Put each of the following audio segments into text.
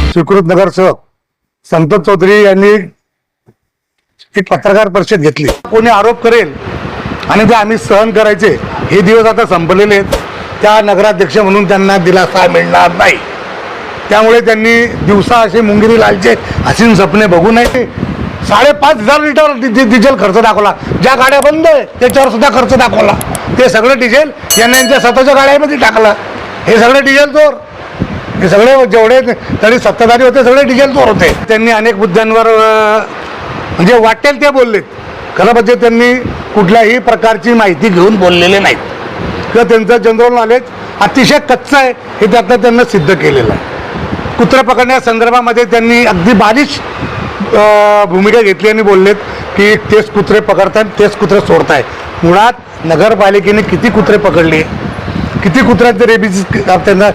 स्वीकृत नगरसेवक संतोष चौधरी यांनी एक पत्रकार परिषद घेतली। कोणी आरोप करेल आणि ते आम्ही सहन करायचे, हे दिवस आता संपलेले आहेत। त्या नगराध्यक्ष म्हणून त्यांना दिलासा मिळणार नाही, त्यामुळे त्यांनी दिवसा असे मुंगिरी लालचे हसीन सपने बघू नये। 5,500 लिटर डिझेल खर्च दाखवला, ज्या गाड्या बंद आहे त्याच्यावर सुद्धा खर्च दाखवला। ते सगळं डिझेल यांच्या स्वतःच्या गाड्यामध्ये टाकलं। हे सगळे डिझेल चोर, हे सगळे जेवढे तरी सत्ताधारी होते सगळे डिझेल चोर होते। त्यांनी अनेक मुद्द्यांवर म्हणजे वाटेल ते बोललेत, खरं म्हणजे त्यांनी कुठल्याही प्रकारची माहिती घेऊन बोललेले नाहीत किंवा त्यांचं जनरल नॉलेज अतिशय कच्चं आहे हे त्यातनं त्यांना सिद्ध केलेलं आहे। कुत्रे पकडण्या संदर्भामध्ये त्यांनी अगदी बालिश भूमिका घेतली आणि बोललेत की तेच कुत्रे पकडतात तेच कुत्रे सोडताय। मुळात नगरपालिकेने किती कुत्रे पकडले, किती कुत्र्यांचं त्यांना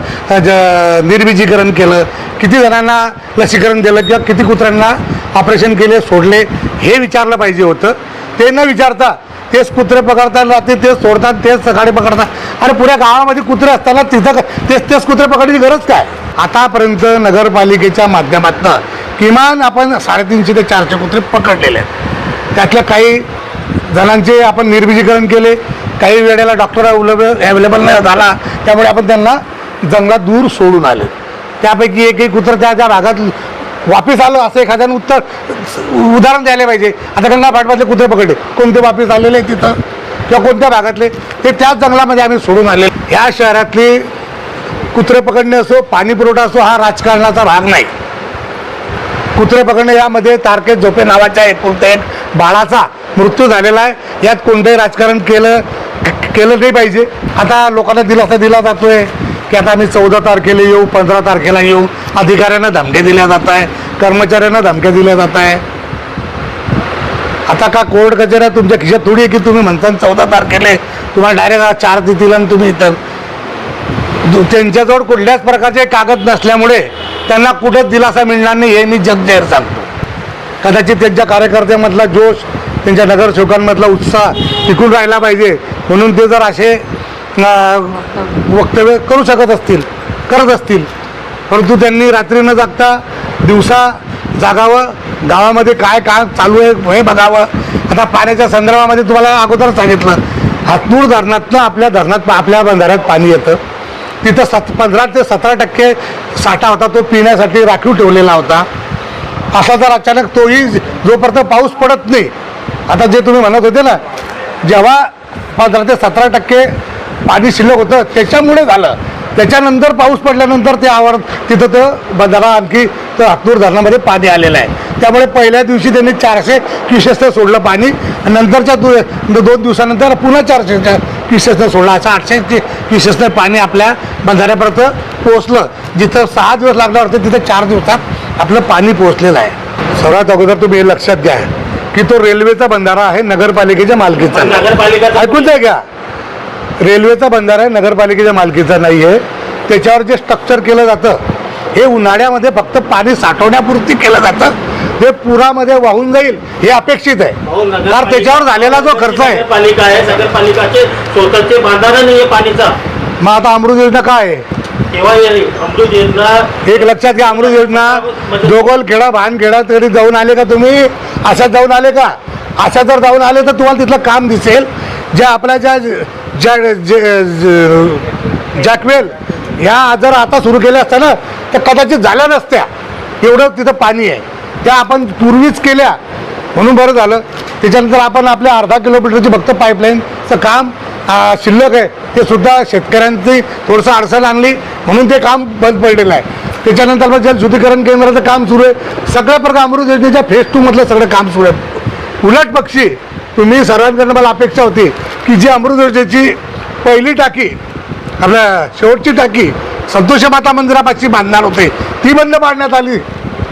निर्बीजीकरण केलं, किती जणांना लसीकरण दिलं किंवा किती कुत्र्यांना ऑपरेशन केले सोडले हे विचारलं पाहिजे होतं। ते न विचारता तेच कुत्रे पकडतात, रात्री तेच सोडतात, तेच सकाळी पकडतात। अरे पुऱ्या गावामध्ये कुत्रे असताना तिथं तेच कुत्रे पकडण्याची गरज काय? आतापर्यंत नगरपालिकेच्या माध्यमातून किमान आपण 350 ते 400 कुत्रे पकडलेले आहेत। त्यातल्या काही जणांचे आपण निर्बीजीकरण केले, काही वेळेला डॉक्टर अवेलेबल नाही झाला त्यामुळे आपण त्यांना जंगलात दूर सोडून आले। त्यापैकी एकही कुत्रं त्या भागात वापस आलं असं एखाद्यानं उदाहरण द्यायला पाहिजे। आता गंगा फाटपातले कुत्रे पकडले, कोणते वापस आलेले आहेत तिथं किंवा कोणत्या भागातले, ते त्याच जंगलामध्ये आम्ही सोडून आले। ह्या शहरातली कुत्रे पकडणे असो, पाणी पुरवठा असो, हा राजकारणाचा भाग नाही। कुत्रे पकडणे यामध्ये तारके झोपे नावाच्या एकुलत्या एक बाळाचा मृत्यू झालेला आहे, यात कोणतंही राजकारण केलं नाही पाहिजे। आता लोकांना दिलासा दिला जातोय की आता आम्ही 14 तारखेला येऊ, 15 तारखेला येऊ, अधिकाऱ्यांना धमक्या दिल्या जात आहे, कर्मचाऱ्यांना धमक्या दिल्या जात आहे। आता का कोर्ट कचेऱ्या तुमच्या खिशात थोडी आहे की तुम्ही म्हणता 14 तारखेला तुम्हाला डायरेक्ट 4 देतील आणि तुम्ही इतर त्यांच्याजवळ कुठल्याच प्रकारचे कागद नसल्यामुळे त्यांना कुठंच दिलासा मिळणार नाही हे मी जगजाहीर सांगतो। कदाचित त्यांच्या कार्यकर्त्यांमधला जोश, त्यांच्या नगरसेवकांमधला उत्साह टिकून राहिला पाहिजे म्हणून ते जर असे वक्तव्य करू शकत असतील, करत असतील, परंतु त्यांनी रात्री न जागता दिवसा जागावं, गावामध्ये काय काम चालू आहे हे बघावं। आता पाण्याच्या संदर्भामध्ये तुम्हाला अगोदर सांगितलं, हातनूर धरणातनं आपल्या बंधाऱ्यात पाणी येतं, तिथं 15 ते 17% साठा होता, तो पिण्यासाठी राखीव ठेवलेला होता। असा जर अचानक तोही जोपर्यंत पाऊस पडत नाही, आता जे तुम्ही म्हणत होते ना, जेव्हा 15 ते 17% पाणी शिल्लक होतं त्याच्यामुळे झालं, त्याच्यानंतर पाऊस पडल्यानंतर तिथं तो बंधारा आणखी हातनूर धरणामध्ये पाणी आलेलं आहे। त्यामुळे पहिल्या दिवशी त्यांनी 400 क्युसेसनं सोडलं पाणी, नंतरच्या 2 दिवसानंतर पुन्हा 400 क्युसेसनं सोडलं, असं 800 क्युसेसनं पाणी आपल्या बंधाऱ्यापर्यंत पोहोचलं। जिथं 6 दिवस लागणार होते तिथं 4 दिवसात आपलं पाणी पोहोचलेलं आहे। सर्वात अगोदर तुम्ही हे लक्षात घ्या की तो रेल्वेचा बंधारा आहे, नगरपालिकेच्या मालकीचा। ऐकून जाय घ्या, रेल्वेचा बंधारा आहे, नगरपालिकेच्या मालकीचा नाही आहे। त्याच्यावर जे स्ट्रक्चर केलं जातं हे उन्हाळ्यामध्ये फक्त पाणी साठवण्यापुरती केलं जातं, हे पुरामध्ये वाहून जाईल हे अपेक्षित आहे। कारण त्याच्यावर झालेला जो खर्च आहे, नगरपालिकाचे स्वतःचे बंधारा नाही पाणीचा। मग आता अमृत योजना काय आहे? अमृत योजना एक लक्षात घ्या, अमृत योजना जोगलखेडा भानखेडा तरी जाऊन आले का तुम्ही? अशात जाऊन आले का? अशा जर जाऊन आले तर तुम्हाला तिथलं काम दिसेल। ज्या आपल्या जॅकवेल ह्या जर आता सुरू केल्या असत्या ना तर कदाचित झाल्या नसत्या, एवढं तिथं पाणी आहे। त्या आपण पूर्वीच केल्या म्हणून बरं झालं। त्याच्यानंतर आपण आपल्या अर्धा किलोमीटरची फक्त पाईपलाईनचं काम शिल्लक आहे, ते सुद्धा शेतकऱ्यांची थोडंसं अडचण आणली म्हणून ते काम बंद पडलेलं आहे। त्याच्यानंतर मग जलशुद्धीकरण केंद्राचं काम सुरू आहे, सगळ्या प्रकार अमृत योजनेच्या फेज 2 मधलं सगळं काम सुरू आहे। उलट पक्षी तुम्ही सर्वांकडनं मला अपेक्षा होती की जी अमृत योजनेची पहिली टाकी, आपल्या शेवटची टाकी संतोषी माता मंदिरापाशी बांधणार होते, ती बंद पाडण्यात आली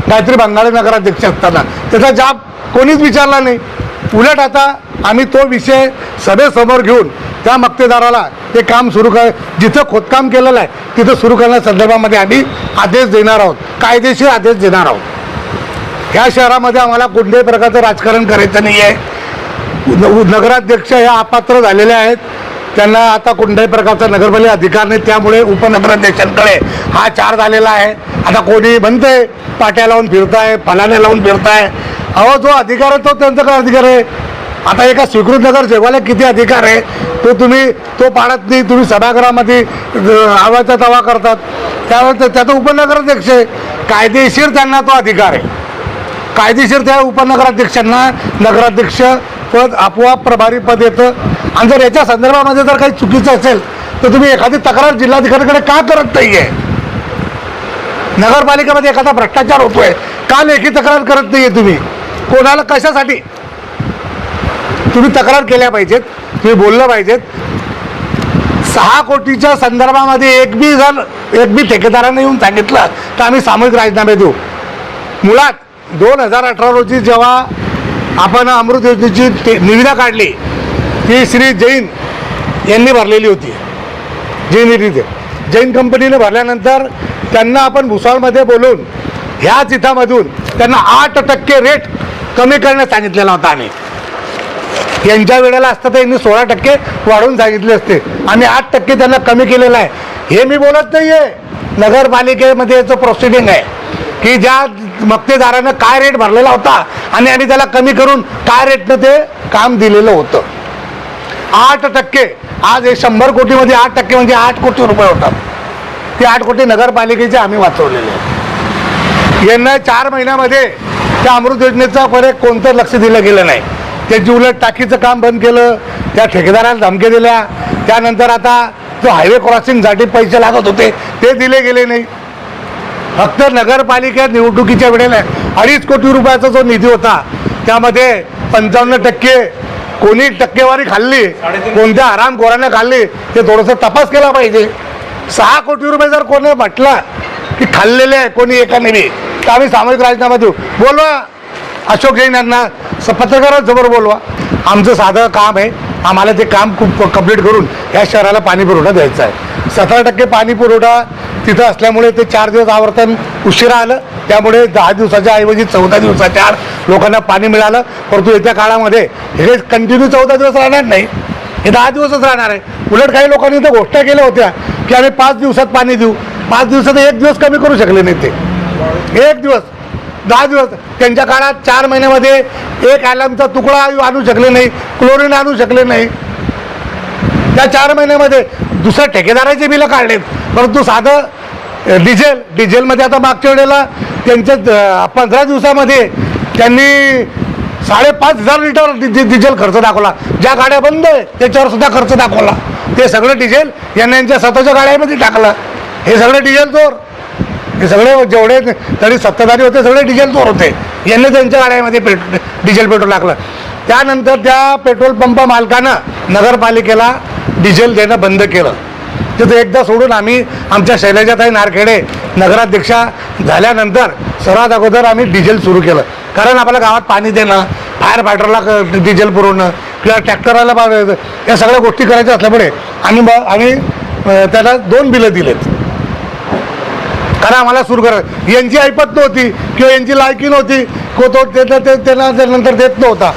गायत्री भांगाडे नगराध्यक्ष असताना। त्याचा जाब कोणीच विचारला नाही। उलट आता आम्ही तो विषय सभेसमोर घेऊन त्या मक्तेदाराला ते काम सुरू जिथं खोदकाम केलेलं आहे तिथं सुरू करण्यासंदर्भामध्ये आम्ही आदेश देणार आहोत, कायदेशीर आदेश देणार आहोत। ह्या शहरामध्ये आम्हाला कोणत्याही प्रकारचं राजकारण करायचं नाही आहे। नगराध्यक्ष ह्या अपात्र झालेले आहेत, त्यांना आता कोणत्याही प्रकारचा नगरपालिका अधिकार नाही, त्यामुळे उपनगराध्यक्षांकडे हा चार्ज आलेला आहे. आता कोणी म्हणतंय पाट्या लावून फिरताय, फलाने लावून फिरताय. अहो जो अधिकार आहे तो त्यांचा काय अधिकार आहे? आता एका स्वीकृत नगर सेवाला किती अधिकार आहे तो तुम्ही तो पाळत नाही. तुम्ही सभागृहामध्ये आवाचा तवा करतात, त्यावेळेस त्याचा उपनगराध्यक्ष आहे, कायदेशीर त्यांना तो अधिकार आहे. कायदेशीर त्या उपनगराध्यक्षांना नगराध्यक्ष पद आपोआप प्रभारी पद येतं. आणि जर याच्या संदर्भामध्ये जर काही चुकीचं असेल तर तुम्ही एखादी तक्रार जिल्हाधिकाऱ्यांकडे का करत नाहीये? नगरपालिकेमध्ये एखादा भ्रष्टाचार होतोय का लेखी तक्रार करत नाहीये तुम्ही? कोणाला कशासाठी? तुम्ही तक्रार केल्या पाहिजेत, तुम्ही बोललं पाहिजेत. 6 कोटीच्या संदर्भामध्ये एक बी ठेकेदाराने येऊन सांगितलं तर आम्ही सामूहिक राजीनामे देऊ. मुळात 2018 रोजी जेव्हा आपण अमृत योजनेची निविदा काढली ती श्री जैन यांनी भरलेली होती. जैन कंपनीने भरल्यानंतर त्यांना आपण भुसावळमध्ये बोलून ह्याच इथामधून त्यांना 8% रेट कमी करण्यास सांगितलेला होता. आम्ही यांच्या वेळेला असतं तर यांनी 16% वाढवून सांगितले असते. आम्ही 8% त्यांना कमी केलेलं आहे. हे मी बोलत नाही आहे, नगरपालिकेमध्ये याचं प्रोसिडिंग आहे की ज्या मक्तेदारानं काय रेट भरलेला होता आणि आम्ही त्याला कमी करून काय रेटनं ते काम दिलेलं होतं. 8%. आज हे 100 कोटीमध्ये 8% म्हणजे 8 कोटी रुपये होतात. ते 8 कोटी नगरपालिकेचे आम्ही वाचवलेले आहेत. यांना 4 महिन्यामध्ये त्या अमृत योजनेचा कोणतं लक्ष दिलं गेलं नाही. त्याची उलट टाकीचं काम बंद केलं, त्या ठेकेदाराला धमकी दिल्या. त्यानंतर आता जो हायवे क्रॉसिंगसाठी पैसे लागत होते ते दिले गेले नाही. फक्त नगरपालिका निवडणुकीच्या वेळेला 2.5 कोटी रुपयाचा जो निधी होता त्यामध्ये 55% कोणी टक्केवारी खाल्ली, कोणत्या हरामखोराने खाल्ली ते थोडंसं तपास केला पाहिजे. 6 कोटी रुपये जर कोणी म्हटलं की खाल्लेले आहे कोणी एकाने बी तर आम्ही सामूहिक राजीनामा देऊ. बोलवा अशोक जैन यांना, पत्रकारांसमोर बोलवा. आमचं साधं काम आहे, आम्हाला ते काम खूप कंप्लीट करून या शहराला पाणी पुरवठा द्यायचा आहे. 17% पाणी पुरवठा तिथं असल्यामुळे ते 4 दिवस आवर्तन उशिरा आलं, त्यामुळे 10 दिवसाच्या ऐवजी 14 दिवसाच्या आड लोकांना पाणी मिळालं. परंतु येत्या काळामध्ये हे कंटिन्यू 14 दिवस राहणार नाही, हे 10 दिवसच राहणार आहे. उलट काही लोकांनी तर गोष्टी केल्या होत्या की आम्ही 5 दिवसात पाणी देऊ. 5 दिवसात 1 दिवस कमी करू शकले नाही ते. 1 दिवस 10 दिवस त्यांच्या काळात 4 महिन्यामध्ये 1 ॲलमचा तुकडा आणू शकले नाही, क्लोरीन आणू शकले नाही. त्या 4 महिन्यामध्ये दुसऱ्या ठेकेदाराचे बिलं काढलेत. परंतु साधं डिझेलमध्ये आता मागच्या वेळेला त्यांच्या 15 दिवसामध्ये त्यांनी 5,500 लिटर डिझेल खर्च दाखवला. ज्या गाड्या बंद आहे त्याच्यावर सुद्धा खर्च दाखवला. ते सगळं डिझेल यांच्या स्वतःच्या गाड्यामध्ये टाकलं. हे सगळे डिझेल चोर, हे सगळे जेवढे तरी सत्ताधारी होते सगळे डिझेल चोर होते. यांनी त्यांच्या गाड्यामध्ये डिझेल पेट्रोल टाकलं. त्यानंतर त्या पेट्रोल पंप मालकानं नगरपालिकेला डिझेल देणं बंद केलं. तिथं एकदा सोडून आम्ही आमच्या शैलजाताई नारखेडे नगराध्यक्षा झाल्यानंतर सर्वात अगोदर आम्ही डिझेल सुरू केलं. कारण आपल्या गावात पाणी देणं, फायर फायटरला डिझेल पुरवणं किंवा ट्रॅक्टरला या सगळ्या गोष्टी करायच्या असल्यामुळे आम्ही त्याला 2 बिलं दिलेत. कारण आम्हाला सुरू करायचं. यांची ऐपत नव्हती किंवा यांची लायकी नव्हती, त्यांना नंतर देत नव्हता.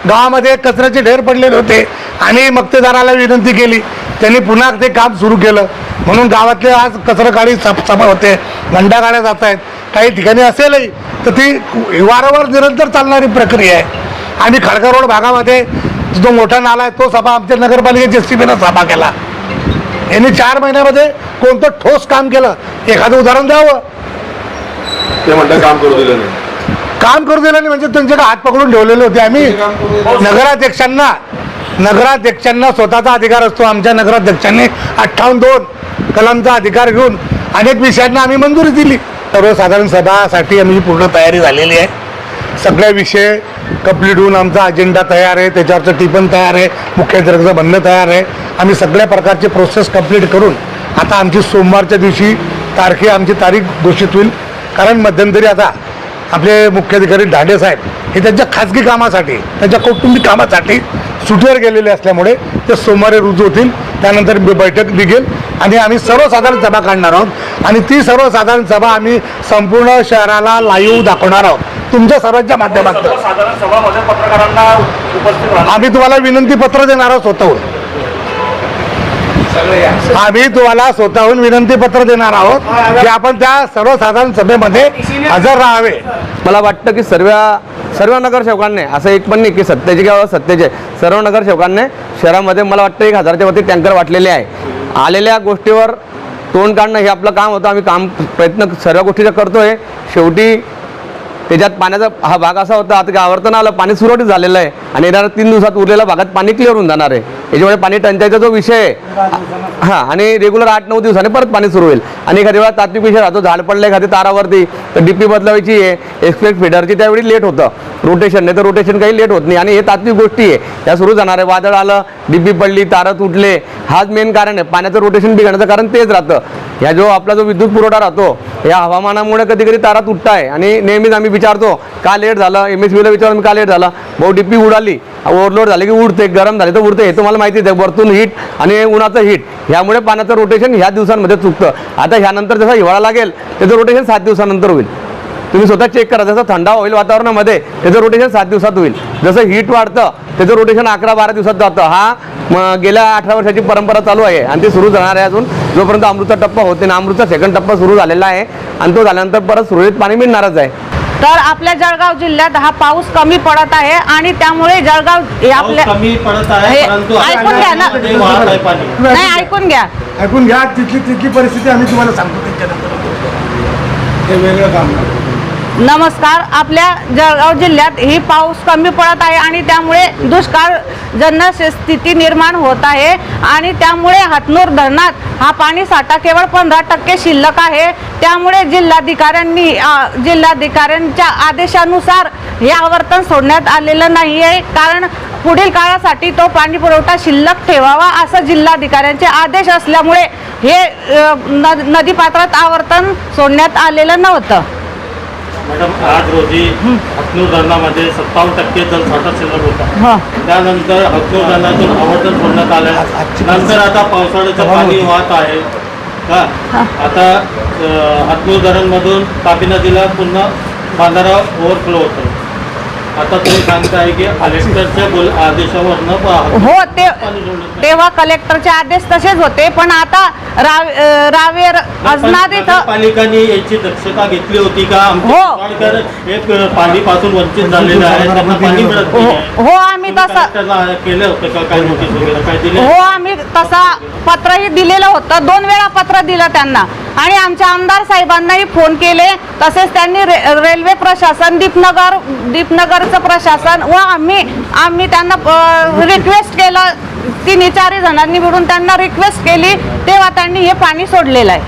गावामध्ये कचऱ्याचे ढेर पडलेले होते आणि मक्तेदाराला विनंती केली, त्यांनी पुन्हा ते काम सुरू केलं. म्हणून गावातले आज कचरा गाडी सफा होते, घंटा गाड्या जात आहेत. काही ठिकाणी असेलही तर ती वारंवार निरंतर चालणारी प्रक्रिया आहे. आणि खडका रोड भागामध्ये जो मोठा नाला आहे तो सभा आमच्या नगरपालिकेच्या SCBनं सभा केला. यांनी 4 महिन्यामध्ये कोणतं ठोस काम केलं एखादं उदाहरण द्यावं. ते म्हणतात काम करू दिलं नाही. काम करू दिलं नाही म्हणजे त्यांच्याकडे हात पकडून ठेवलेले होते. आम्ही नगराध्यक्षांना स्वतःचा अधिकार असतो. आमच्या नगराध्यक्षांनी 58(2) कलमचा अधिकार घेऊन अनेक विषयांना आम्ही मंजुरी दिली. सर्वसाधारण सभासाठी आमची पूर्ण तयारी झालेली आहे. सगळे विषय कंप्लीट होऊन आमचा अजेंडा तयार आहे, त्याच्यावरचं टिपण तयार आहे, मुख्याधिकाऱ्याचं म्हणणं तयार आहे. आम्ही सगळ्या प्रकारचे प्रोसेस कंप्लीट करून आता आमची सोमवारच्या दिवशी आमची तारीख घोषित होईल. कारण मध्यंतरी आता आपले मुख्याधिकारी दांडे साहेब हे त्यांच्या खाजगी कामासाठी, त्यांच्या कौटुंबिक कामासाठी सुट्टीवर गेलेले असल्यामुळे ते सोमवारी रुजू होतील. त्यानंतर बैठक निघेल आणि आम्ही सर्वसाधारण सभा काढणार आहोत. आणि ती सर्वसाधारण सभा आम्ही संपूर्ण शहराला लाईव्ह दाखवणार आहोत तुमच्या सर्वांच्या माध्यमातून. साधारण सभामध्ये पत्रकारांना उपस्थित राहणार. आम्ही तुम्हाला विनंती पत्र देणार आहोत स्वतःहून. आम्ही तुम्हाला स्वतःहून विनंती पत्र देणार आहोत की आपण त्या सर्वसाधारण सभेमध्ये हजर राहावे. मला वाटतं की सर्व नगरसेवकांनी असं एक पण नाही की सत्तेचे किंवा सत्तेचे सर्व नगरसेवकांनी शहरामध्ये मला वाटतं 1000च्या वरती टँकर वाटलेले आहे. आलेल्या गोष्टीवर तोंड काढणं हे आपलं काम होतं. आम्ही प्रयत्न सर्व गोष्टीचा करतोय. शेवटी त्याच्यात पाण्याचा हा भाग असा होता, आता की आवर्तन आलं, पाणी सुरळीत झालेलं आहे आणि येणाऱ्या 3 दिवसात उरलेल्या भागात पाणी क्लिअर होऊन जाणार आहे. याच्यामुळे पाणी टंचाईचा जो विषय आहे हां, आणि रेग्युलर 8-9 दिवसांनी परत पाणी सुरू होईल. आणि एखाद्या वेळा तात्विक विषय राहतो, झाड पडलं एखादी तारावरती तर डीपी बदलावायची आहे, एक्सप्रेस फिडरची त्यावेळी लेट होतं रोटेशन, नाही तर रोटेशन काही लेट होत नाही. आणि हे तात्विक गोष्टी आहे, त्या सुरू जाणार आहे. वादळ आलं, डीपी पडली, तारा तुटले, हाच मेन कारण आहे. पाण्याचं रोटेशन बिघडण्याचं कारण तेच राहतं. ह्या जो आपला जो विद्युत पुरवठा राहतो या हवामानामुळे कधी कधी तारा तुटताय. आणि नेहमीच आम्ही विचारतो का लेट झालं, MSBला विचारून का लेट झालं. भाऊ डीपी उडाली, ओव्हरलोड झाले की उडते, गरम झाले तर उडते, हे तुम्हाला माहितीच आहे. वरतून हीट आणि उन्हाचं हीट ह्यामुळे पाण्याचं रोटेशन ह्या दिवसांमध्ये चुकतं. आता ह्यानंतर जसा हिवाळा लागेल त्याचं रोटेशन 7 दिवसानंतर होईल. तुम्ही स्वतः चेक करा, जसं थंडावा होईल वातावरणामध्ये त्याचं रोटेशन 7 दिवसात होईल. जसं हीट वाढतं त्याचं रोटेशन 11-12 दिवसात जातं. हा गेल्या 18 वर्षाची परंपरा चालू आहे आणि ती सुरू जाणार आहे अजून जोपर्यंत अमृतचा टप्पा होते ना. अमृतचा सेकंड टप्पा सुरू झालेला आहे आणि तो झाल्यानंतर परत सुरळीत पाणी मिळणारच आहे. तर आपल्या जळगाव जिल्ह्यात हा पाऊस कमी पडत आहे आणि त्यामुळे जळगाव हे आपल्या कमी पडत आहे, हे परंतु ऐकून घ्या ना. मध्ये वाहत आहे पाणी. नाही, ऐकून घ्या. ऐकून घ्या, तिथली परिस्थिती आम्ही तुम्हाला सांगतो त्यांच्यानंतर. हे वेगळं काम नाही. नमस्कार. आपल्या जळगाव जिल्ह्यात ही पाऊस कमी पडत आहे आणि त्यामुळे दुष्काळजन्य स्थिती निर्माण होत आहे आणि त्यामुळे हातनूर धरणात हा पाणी साठा केवळ 15% शिल्लक आहे. त्यामुळे जिल्हाधिकाऱ्यांच्या आदेशानुसार हे आवर्तन सोडण्यात आलेलं नाही आहे, कारण पुढील काळासाठी तो पाणी पुरवठा शिल्लक ठेवावा असं जिल्हाधिकाऱ्यांचे आदेश असल्यामुळे हे नदीपात्रात आवर्तन सोडण्यात आलेलं नव्हतं. मॅडम, आज रोजी हातनूर धरणामध्ये 57% जलसाठा शिल्लक होता. त्यानंतर हातनूर धरणातून आवर्तन सोडण्यात आलं. नंतर आता पावसाळ्याचं पाणी वाहत आहे का. आता हातनूर धरणमधून तापी नदीला पुन्हा बांधारा ओव्हरफ्लो होतो. आता तुम्ही सांगताय की कलेक्टरच्या आदेशावर न हो, तेव्हा कलेक्टरचे आदेश तसेच होते, पण आता रावेर अजनाद इथं पालिकांनी याची दक्षता घेतली होती का. हो. एक पाणीपासून वंचित झालेलं आहे, त्यांना पाणी मिळत नाही. हो, आम्ही तसं केलं होतं का, काय नोटीस वगैरे काय दिले. हो, आम्ही तसा पत्रही दिलेलं होतं. 2 वेळा पत्र दिलं त्यांना आणि आमच्या आमदार साहेबांनाही फोन केले. तसेच त्यांनी रेल्वे प्रशासन, दीपनगरचं प्रशासन व आम्ही त्यांना रिक्वेस्ट केलं. 3-4 जणांनी मिळून त्यांना रिक्वेस्ट केली, तेव्हा त्यांनी हे पाणी सोडलेलं आहे.